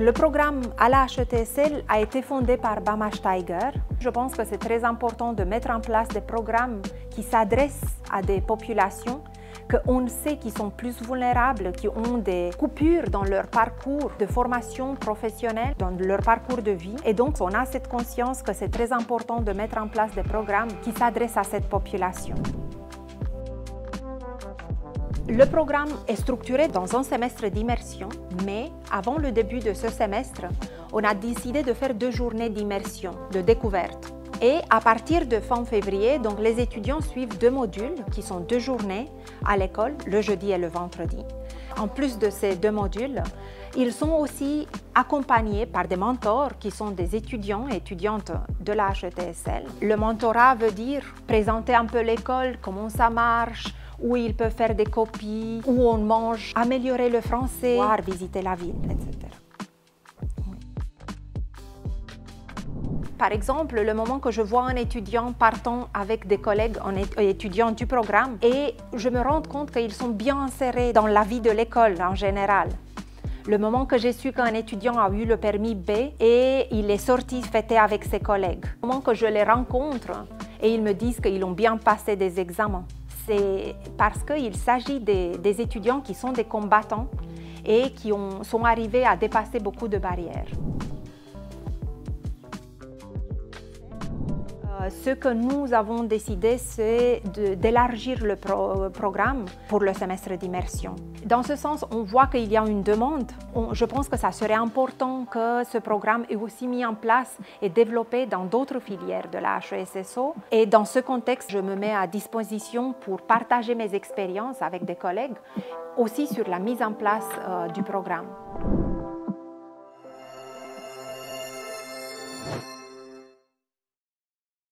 le programme à la HETSL a été fondé par Bama Steiger. Je pense que c'est très important de mettre en place des programmes qui s'adressent à des populations qu'on sait qui sont plus vulnérables, qui ont des coupures dans leur parcours de formation professionnelle, dans leur parcours de vie. Et donc, on a cette conscience que c'est très important de mettre en place des programmes qui s'adressent à cette population. Le programme est structuré dans un semestre d'immersion, mais avant le début de ce semestre, on a décidé de faire 2 journées d'immersion, de découverte. Et à partir de fin février, donc les étudiants suivent 2 modules qui sont 2 journées à l'école, le jeudi et le vendredi. En plus de ces 2 modules, ils sont aussi accompagnés par des mentors qui sont des étudiants et étudiantes de la HETSL. Le mentorat veut dire présenter un peu l'école, comment ça marche, où ils peuvent faire des copies, où on mange, améliorer le français, voir, visiter la ville, etc. Par exemple, le moment que je vois un étudiant partant avec des collègues étudiants du programme et je me rends compte qu'ils sont bien insérés dans la vie de l'école en général. Le moment que j'ai su qu'un étudiant a eu le permis B et il est sorti fêter avec ses collègues. Le moment que je les rencontre et ils me disent qu'ils ont bien passé des examens. C'est parce qu'il s'agit des étudiants qui sont des combattants et qui sont arrivés à dépasser beaucoup de barrières. Ce que nous avons décidé, c'est d'élargir le programme pour le semestre d'immersion. Dans ce sens, on voit qu'il y a une demande. Je pense que ça serait important que ce programme est aussi mis en place et développé dans d'autres filières de la HESSO. Et dans ce contexte, je me mets à disposition pour partager mes expériences avec des collègues, aussi sur la mise en place du programme.